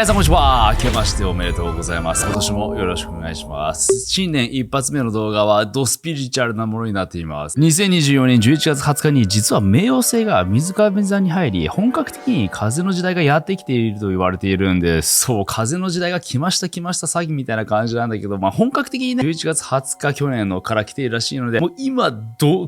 皆さんこんにちは。明けましておめでとうございます。今年もよろしくお願いします。新年一発目の動画はドスピリチュアルなものになっています。2024年11月20日に実は冥王星が水上座に入り、本格的に風の時代がやってきていると言われているんです。そう、風の時代が来ました詐欺みたいな感じなんだけど、本格的にね、11月20日去年のから来ているらしいので、もう今、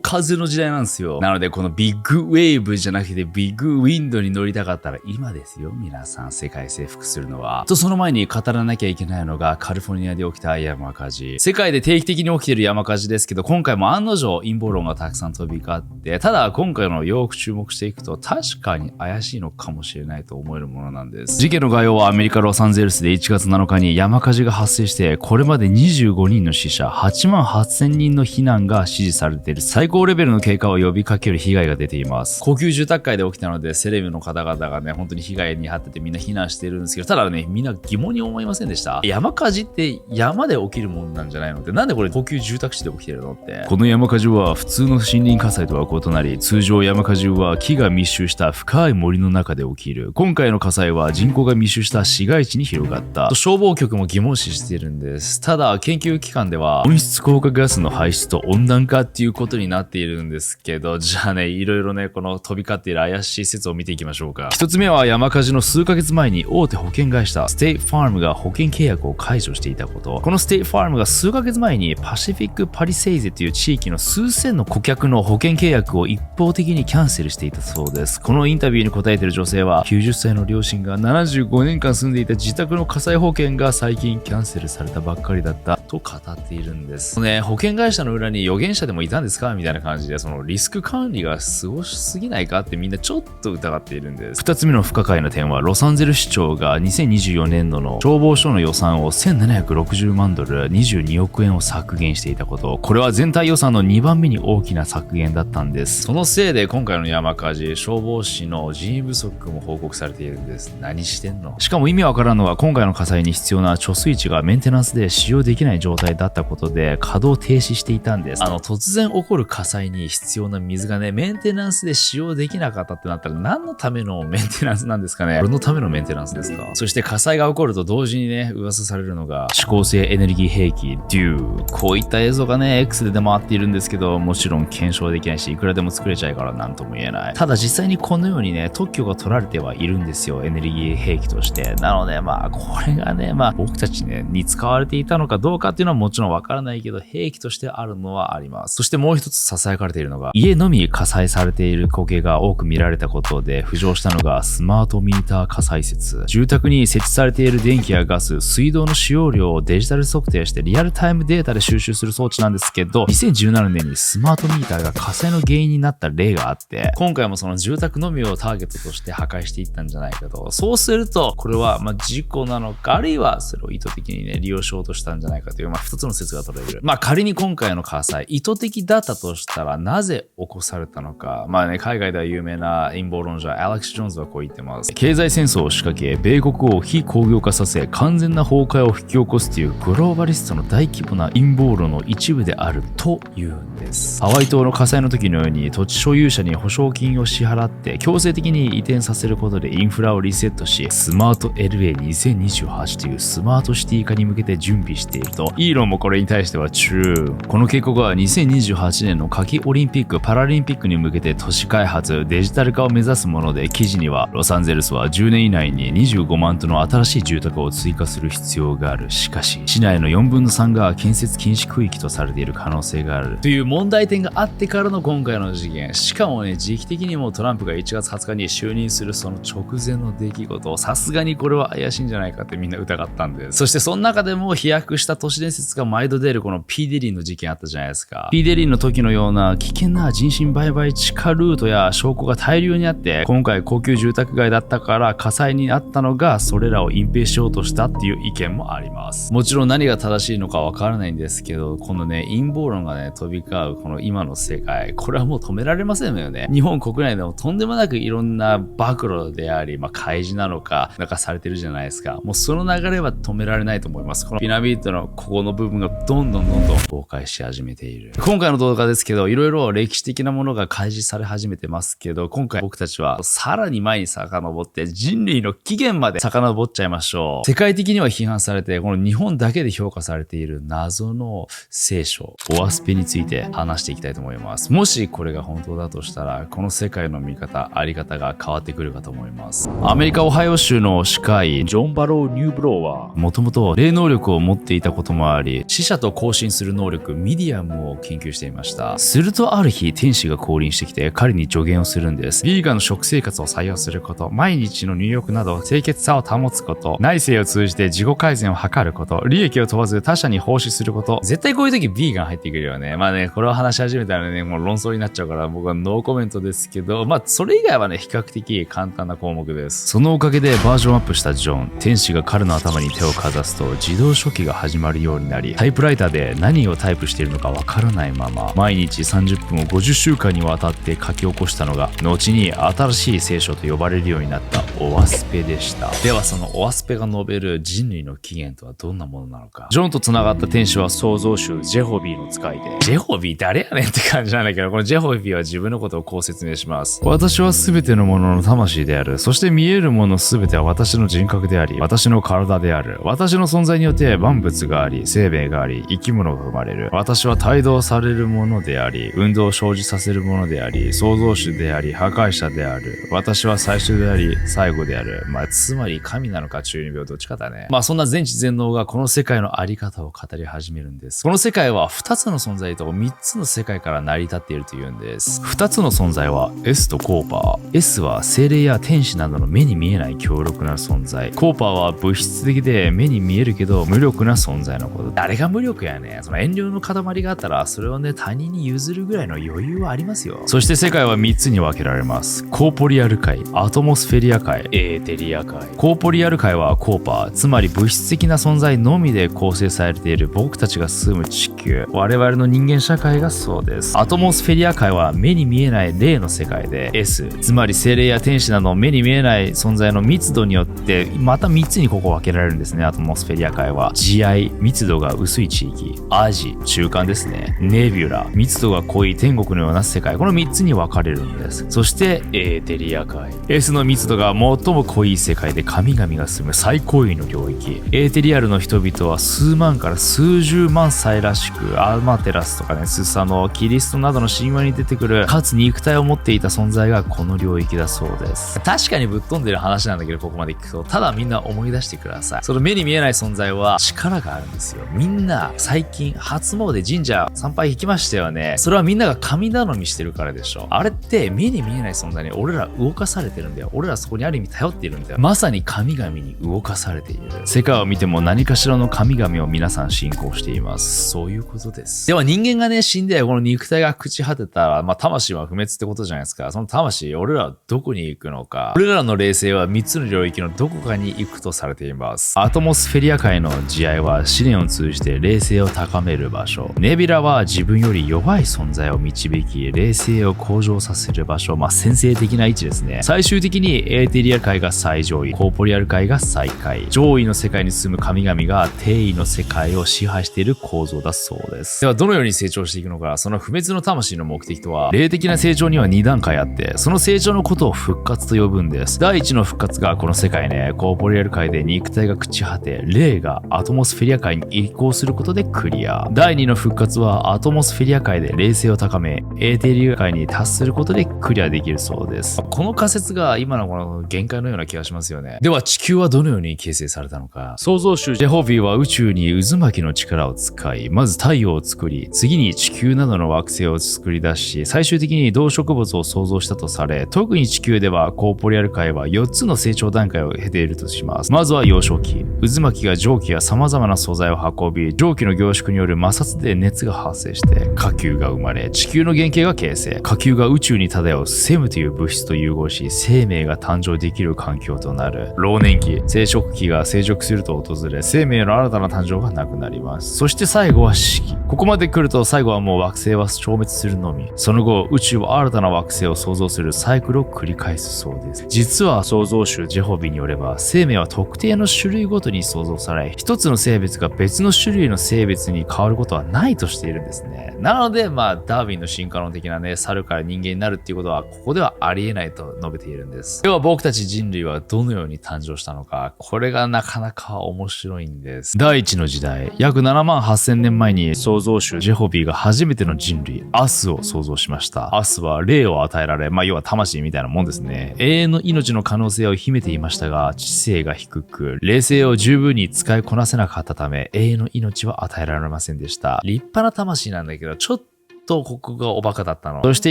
風の時代なんですよ。なので、このビッグウェーブじゃなくてビッグウィンドに乗りたかったら今ですよ。皆さん、世界征服するのは。その前に語らなきゃいけないのがカリフォルニアで起きた山火事。世界で定期的に起きている山火事ですけど、今回も案の定陰謀論がたくさん飛び交って、ただ今回のよく注目していくと確かに怪しいのかもしれないと思えるものなんです。事件の概要はアメリカ・ロサンゼルスで1月7日に山火事が発生して、これまで25人の死者、8万8000人の避難が指示されている最高レベルの経過を呼びかける被害が出ています。高級住宅街で起きたので、セレブの方々がね、本当に被害に遭っててみんな避難しているんですけど、ただね、みんな疑問に思いませんでした？山火事って山で起きるもんなんじゃないのって、なんでこれ高級住宅地で起きてるのって。この山火事は普通の森林火災とは異なり、通常山火事は木が密集した深い森の中で起きる。今回の火災は人口が密集した市街地に広がった。消防局も疑問視しているんです。ただ研究機関では温室効果ガスの排出と温暖化っていうことになっているんですけど、じゃあね、いろいろね、この飛び交っている怪しい説を見ていきましょうか。一つ目は山火事の数ヶ月前に大手保険会社ステイファームが保険契約を解除していたこと。このステイファームが数ヶ月前にパシフィックパリセイゼという地域の数千の顧客の保険契約を一方的にキャンセルしていたそうです。このインタビューに答えている女性は、90歳の両親が75年間住んでいた自宅の火災保険が最近キャンセルされたばっかりだったと語っているんです。ね、保険会社の裏に預言者でもいたんですかみたいな感じで、そのリスク管理がすごすぎないかってみんなちょっと疑っているんです。二つ目の不可解な点は、ロサンゼルス市長が2024年度の消防署の予算を1760万ドル22億円を削減していたこと。これは全体予算の2番目に大きな削減だったんです。そのせいで今回の山火事、消防士の人員不足も報告されているんです。何してんの？しかも意味わからんのは、今回の火災に必要な貯水池がメンテナンスで使用できない状態だったことで稼働停止していたんです。突然起こる火災に必要な水がね、メンテナンスで使用できなかったってなったら何のためのメンテナンスなんですかね？これのためのメンテナンスですか？そして火災が起こると同時にね、噂されるのが指向性エネルギー兵器デュー。こういった映像がね X で出回っているんですけど、もちろん検証できないし、いくらでも作れちゃうから何とも言えない。ただ実際にこのようにね、特許が取られてはいるんですよ、エネルギー兵器として。なのでこれがね、僕たちねに使われていたのかどうかっていうのはもちろんわからないけど、兵器としてあるのはあります。そしてもう一つ囁かれているのが、家のみ火災されている光景が多く見られたことで浮上したのがスマートミーター火災説。住宅に設置されている電気やガス、水道の使用量をデジタル測定してリアルタイムデータで収集する装置なんですけど、2017年にスマートミーターが火災の原因になった例があって、今回もその住宅のみをターゲットとして破壊していったんじゃないかと。そうするとこれは事故なのか、あるいはそれを意図的にね利用しようとしたんじゃないかという2つの説が取れる。仮に今回の火災意図的だったとしたら、なぜ起こされたのか。海外では有名な陰謀論者アレックス・ジョーンズはこう言ってます。経済戦争を仕掛け、米国を非工業化させ、完全な崩壊を引き起こすというグローバリストの大規模な陰謀論の一部であるというんです。ハワイ島の火災の時のように土地所有者に保証金を支払って強制的に移転させることでインフラをリセットし、スマート LA2028 というスマートシティ化に向けて準備していると。イーロンもこれに対しては True。 この傾向が2028年の夏季オリンピック・パラリンピックに向けて都市開発、デジタル化を目指すもので、記事にはロサンゼルスは10年以内に25万棟の新しい住宅を追加する必要がある。しかし市内の4分の3が建設禁止区域とされている可能性があるという問題点があってからの今回の事件。しかもね、時期的にもトランプが1月20日に就任するその直前の出来事、さすがにこれは怪しいんじゃないかってみんな疑ったんです。そしてその中でも飛躍した都市伝説が毎度出るこの P デリーの事件あったじゃないですか。P デリーの時のような危険な人身売買地下ルートや証拠が大量にあって、今回高級住宅街だったから火災にあったのがそれらを隠蔽しようとしたっていう意見もあります。もちろん何が正しいのかわからないんですけど、このね陰謀論がね飛び交うこの今の世界、これはもう止められませんよね。日本国内でもとんでもなくいろんな暴露であり、開示なのかなんかされてるじゃないですか。もうその流れは止められないと思います。このピラミッドのここの部分がどんどん崩壊し始めている。今回の動画ですけど、いろいろ歴史的なものが開示され始めてますけど、今回僕たちはさらに前に遡って人類の起源まで遡っちゃいましょう。世界的には批判されて、この日本だけで評価されている謎の聖書、オアスペについて話していきたいと思います。もしこれが本当だとしたら、この世界の見方、あり方が変わってくるかと思います。アメリカ・オハイオ州の歯科医、ジョン・バロー・ニューブローは、もともと霊能力を持っていたこともあり、死者と交信する能力、ミディアムを研究していました。するとある日、天使が降臨してきて、彼に助言をするんです。ヴィーガンの食生活を採用すること、毎日の入浴など清潔さを保つこと、内政を通じて自己改善を図ること、利益を問わず他者に奉仕すること、絶対こういう時ヴィーガン入ってくるよね。まあね、これを話し始めたらね、もう論争になっちゃうから僕はノーコメントですけど、まあそれ以外はね、比較的簡単な項目です。そのおかげでバージョンアップしたジョン、天使が彼の頭に手をかざすと自動書記が始まるようになり、タイプライターで何をタイプしているのかわからないまま、毎日30分を50週間にわたって書き起こしたのが、後に新しい聖書と呼ばれるようになったオアスペでした。ではそのオアスペが述べる人類の起源とはどんなものなのか。ジョンと繋がった天使は創造主ジェホビーの使いで、ジェホビー誰やねんって感じなんだけど、このジェホビーは自分のことをこう説明します。私は全てのものの魂である。そして見えるもの全ては私の人格であり、私の体である。私の存在によって万物があり、生命があり、生き物が生まれる。私は帯同されるものであり、運動を生じさせるものであり、創造主であり、破壊者である。私は最初であり、最後である。まあ、つまり神なのか中二病どっちかだね。まあ、そんな全知全能がこの世界のあり方を語り始めるんです。この世界は2つの存在と3つの世界から成り立っているというんです。2つの存在は S とコーパー。S は精霊や天使などの目に見えない強力な存在。コーパーは物質的で目に見えるけど無力な存在のこと。誰が無力やねん。その遠慮の塊があったらそれをね他人に譲るぐらいの余裕はありますよ。そして世界は3つに分けられます。コーポリアル界、アトモスフェリア界、エーテリア界。コーポリアル界はコーパー、つまり物質的な存在のみで構成されている僕たちが住む地球、我々の人間社会がそうです。アトモスフェリア界は目に見えない霊の世界で S、つまり精霊や天使など目に見えない存在の密度によってまた3つにここ分けられるんですね。アトモスフェリア界は慈愛、密度が薄い地域、アジ、中間ですね、ネビュラ、密度が濃い天国のような世界、この3つに分かれるんです。そしてエーテリア界、 S の密度が最も濃い世界で神々が住む最高位の領域。エーテリアルの人々は数万から数十万歳らしく、アマテラスとかね、スサノ、キリストなどの神話に出てくるかつ肉体を持っていた存在がこの領域だそうです。確かにぶっ飛んでる話なんだけど、ここまで聞くとただみんな思い出してください。その目に見えない存在は力があるんですよ。みんな最近初詣神社参拝行きましたよね。それはみんなが神頼みしてるからでしょ。あれって目に見えない存在に俺ら動かされてるんだよ。俺らそこにある意味頼っているんだよ。まさに神々に動かされている。世界を見ても何かしらの神々を皆さん信仰しています。そういうことです。では人間がね死んでこの肉体が朽ち果てたら、まあ魂は不滅ってことじゃないですか。その魂、俺らはどこに行くのか。俺らの霊性は3つの領域のどこかに行くとされています。アトモスフェリア界の慈愛は試練を通じて霊性を高める場所。ネビラは自分より弱い存在を導き霊性を向上させる場所。まあ先制的な位置ですね。最終的にエーテリア界が最上位、コーポリアル界が最下位。上位の世界に住む神々が低位の世界を支配している構造だそうです。ではどのように成長していくのか。その不滅の魂の目的とは、霊的な成長には2段階あって、その成長のことを復活と呼ぶんです。第一の復活がこの世界ね、コーポリアル界で肉体が朽ち果て、霊がアトモスフェリア界に移行することでクリア。第2の復活はアトモスフェリア界で霊性を高め、エーテリア界に達することでクリアできるそうです。この仮説が今のこの限界のような気がしますよね。では地球はどのように形成されたのか。創造主ジェホビーは宇宙に渦巻きの力を使い、まず太陽を作り、次に地球などの惑星を作り出し、最終的に動植物を創造したとされ、特に地球ではコーポリアル界は4つの成長段階を経ているとします。まずは幼少期。渦巻きが蒸気や様々な素材を運び、蒸気の凝縮による摩擦で熱が発生して火球が生まれ、地球の原型が形成。火球が宇宙に漂うセムという物質と融合し、生命が誕生できる環境となる。老年期。生殖期が成熟すると訪れ、生命の新たな誕生がなくなります。そして最後は死期。ここまで来ると最後はもう惑星は消滅するのみ。その後、宇宙は新たな惑星を創造するサイクルを繰り返すそうです。実は創造主ジェホビによれば、生命は特定の種類ごとに創造され、一つの生物が別の種類の生物に変わることはないとしているんですね。なので、ダーウィンの進化論的なね、猿から人間になるっていうことは、ここではありえないと述べているんです。では僕たち人類はどのように誕生したのか、これがなかなか面白いんです。第一の時代、約7万8000年前に創造主ジェホビーが初めての人類、アスを創造しました。アスは霊を与えられ、要は魂みたいなもんですね。永遠の命の可能性を秘めていましたが、知性が低く、霊性を十分に使いこなせなかったため、永遠の命は与えられませんでした。立派な魂なんだけど、ちょっとここがおバカだったの。そして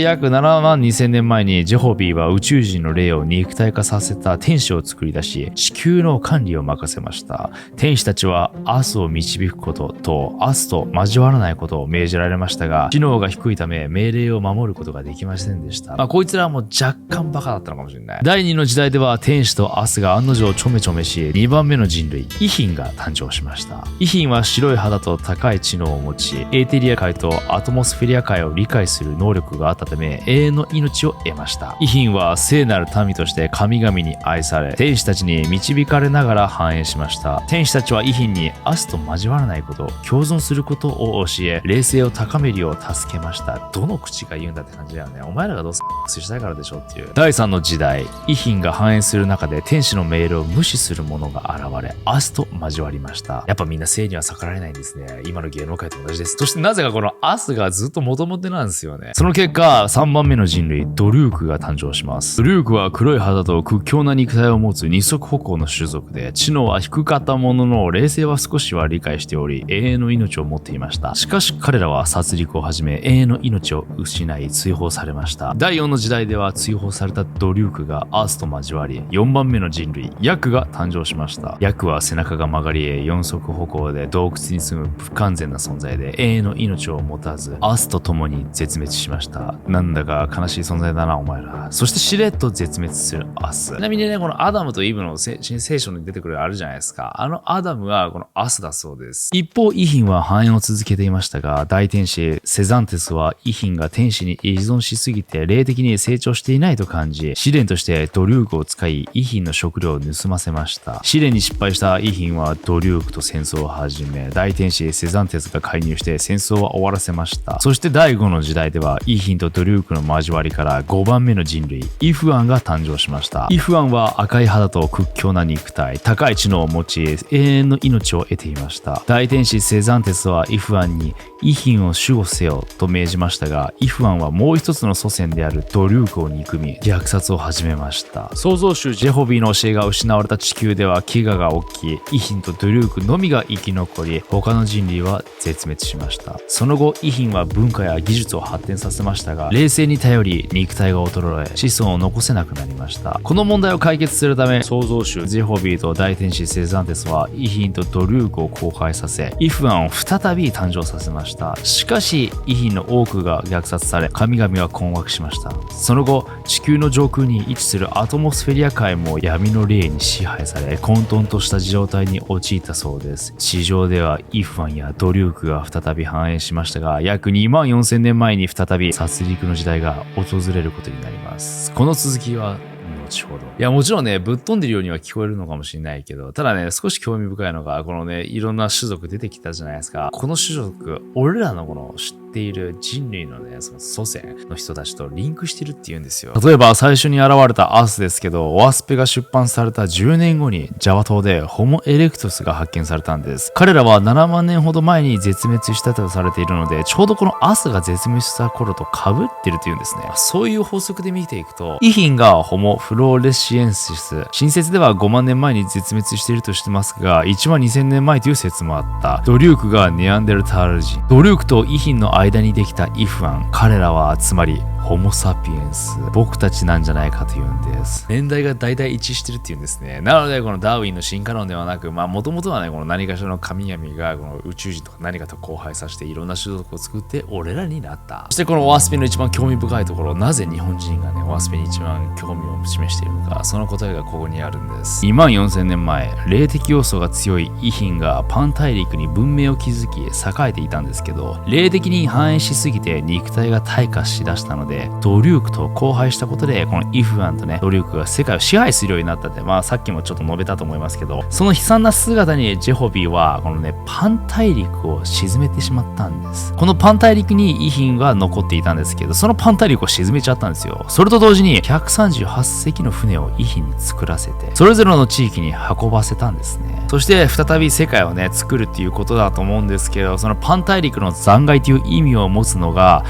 約7万2000年前にジェホビーは宇宙人の霊を肉体化させた天使を作り出し、地球の管理を任せました。天使たちはアスを導くこととアスと交わらないことを命じられましたが、知能が低いため命令を守ることができませんでした。こいつらはもう若干バカだったのかもしれない。第2の時代では天使とアスが案の定ちょめちょめし、2番目の人類、イヒンが誕生しました。イヒンは白い肌と高い知能を持ち、エーテリア界とアトモスフェリア界を理解する能力があったため永遠の命を得ました。イヒンは聖なる民として神々に愛され、天使たちに導かれながら繁栄しました。天使たちはイヒンにアスと交わらないこと、共存することを教え、霊性を高めるよう助けました。どの口が言うんだって感じだよね。お前らがどうせしたいからでしょっていう。第3の時代、イヒンが繁栄する中で天使の命令を無視する者が現れ、アスと交わりました。やっぱみんな性には逆らえないんですね。今の芸能界と同じです。そしてなぜかこのアスがずっとモテモテなんですよね。その結果、3番目の人類、ドルークが誕生します。ドルークは黒い肌と屈強な肉体を持つ二足歩行の種族で、知能は低かったものの、霊性は少しは理解しており、永遠の命を持っていました。しかし彼らは殺戮を始め、永遠の命を失い、追放されました。第4の時代では追放されたドルークがアースと交わり、4番目の人類、ヤクが誕生しました。ヤクは背中が曲がり、4足歩行で洞窟に住む不完全な存在で、永遠の命を持たず、アースと共に絶滅しました。なんだか悲しい存在だな、お前ら。そしてしれっと絶滅するアス。ちなみにね、このアダムとイブの聖書に出てくるあるじゃないですか。あのアダムはこのアスだそうです。一方、イヒンは繁栄を続けていましたが、大天使セザンテスはイヒンが天使に依存しすぎて霊的に成長していないと感じ、試練としてドリュークを使い、イヒンの食料を盗ませました。試練に失敗したイヒンはドリュークと戦争を始め、大天使セザンテスが介入して戦争は終わらせました。そして第5の時代では、イヒンとドリュークの交わりから5番目の人類、イフアンが誕生しました。イフアンは赤い肌と屈強な肉体、高い知能を持ち、永遠の命を得ていました。大天使セザンテスはイフアンにイヒンを守護せよと命じましたが、イフアンはもう一つの祖先であるドリュークを憎み、虐殺を始めました。創造主ジェホビーの教えが失われた地球では飢餓が起き、イヒンとドリュークのみが生き残り、他の人類は絶滅しました。その後、イヒンは文化や技術を発展させましたが、冷静に頼り肉体が衰え、子孫を残せなくなりました。この問題を解決するため、創造主ジェホビーと大天使セザンテスはイヒンとドリュークを交配させ、イフアンを再び誕生させました。しかし、イヒンの多くが虐殺され、神々は困惑しました。その後、地球の上空に位置するアトモスフェリア界も闇の霊に支配され、混沌とした状態に陥ったそうです。地上ではイフアンやドリュークが再び繁栄しましたが、約2万4000年前に再び殺戮の時代が訪れることになります。この続きは後ほど。いや、もちろんね、ぶっ飛んでるようには聞こえるのかもしれないけど、ただね、少し興味深いのが、このね、いろんな種族出てきたじゃないですか。この種族、俺らのこの知っている人類のね、その祖先の人たちとリンクしてるって言うんですよ。例えば、最初に現れたアースですけど、オアスペが出版された10年後に、ジャワ島でホモエレクトスが発見されたんです。彼らは7万年ほど前に絶滅したとされているので、ちょうどこのアースが絶滅した頃と被ってるって言うんですね。そういう法則で見ていくと、イヒンがホモフローレシエンシス、新説では5万年前に絶滅しているとしてますが、1万2000年前という説もあった。ドリュークがネアンデルタール人、ドリュークとイヒンの間にできたイフアン、彼らはつまりホモサピエンス、僕たちなんじゃないかというんです。年代が大体一致してるっていうんですね。なのでこのダーウィンの進化論ではなく、もともとはね、この何かしらの神々がこの宇宙人とか何かと交配させていろんな種族を作って俺らになった。そしてこのオアスペの一番興味深いところ、なぜ日本人がね、オアスペに一番興味を示しているのか、その答えがここにあるんです。2万4000年前、霊的要素が強いイヒンがパン大陸に文明を築き栄えていたんですけど、霊的に繁栄しすぎて肉体が退化しだしたので、でドリュークと交配したことで、このイフアンとね、ドリュークが世界を支配するようになったって、さっきもちょっと述べたと思いますけど、その悲惨な姿にジェホビーはこのね、パン大陸を沈めてしまったんです。このパン大陸に遺品が残っていたんですけど、そのパン大陸を沈めちゃったんですよ。それと同時に138隻の船を遺品に作らせて、それぞれの地域に運ばせたんですね。そして再び世界をね、作るっていうことだと思うんですけど、そのパン大陸の残骸という意味を持つのが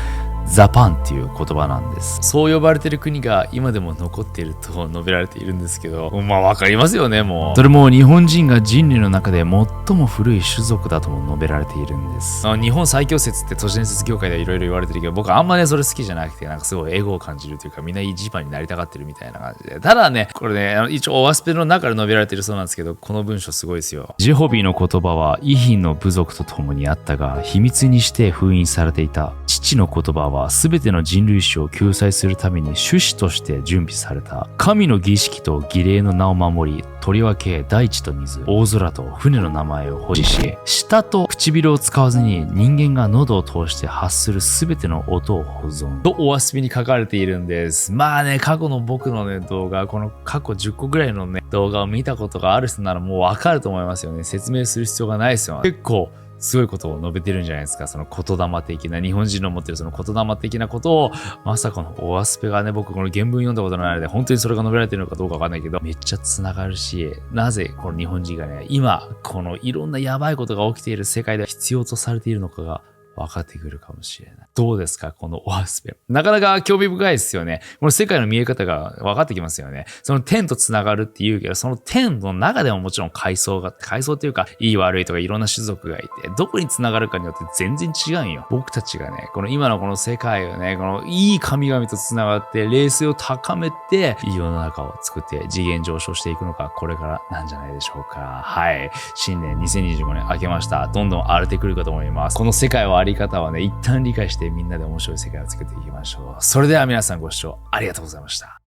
ザパンっていう言葉なんです。そう呼ばれてる国が今でも残っていると述べられているんですけど、わかりますよね、もう。それも日本人が人類の中で最も古い種族だとも述べられているんです。日本最強説って都市伝説業界ではいろいろ言われてるけど、僕はあんまね、それ好きじゃなくて、なんかすごいエゴを感じるというか、みんな一番になりたがってるみたいな感じで。ただね、これね、一応オワスペの中で述べられているそうなんですけど、この文章すごいですよ。ジェホビーの言葉はイヒンの部族と共にあったが、秘密にして封印されていた。父の言葉は全ての人類史を救済するために種子として準備された。神の儀式と儀礼の名を守り、とりわけ大地と水、大空と船の名前を保持し、舌と唇を使わずに人間が喉を通して発する全ての音を保存とオワスペに書かれているんです。過去の僕のね、動画、この過去10個ぐらいのね、動画を見たことがある人ならもうわかると思いますよね。説明する必要がないですよ。結構すごいことを述べてるんじゃないですか。その言霊的な、日本人の持ってるその言霊的なことを、まさかのオワスペがね、僕この原文読んだことないので、本当にそれが述べられてるのかどうかわかんないけど、めっちゃ繋がるし、なぜこの日本人がね、今、このいろんなやばいことが起きている世界で必要とされているのかが、分かってくるかもしれない。どうですかこのオワスペ。なかなか興味深いですよね。この世界の見え方が分かってきますよね。その点とつながるって言うけど、その点の中でももちろん階層っていうか、いい悪いとかいろんな種族がいて、どこにつながるかによって全然違うんよ。僕たちがね、この今のこの世界をね、このいい神々とつながって、冷静を高めて、いい世の中を作って次元上昇していくのか、これからなんじゃないでしょうか。はい。新年2025年明けました。どんどん荒れてくるかと思います。この世界はあり方はね、一旦理解してみんなで面白い世界を作っていきましょう。それでは皆さんご視聴ありがとうございました。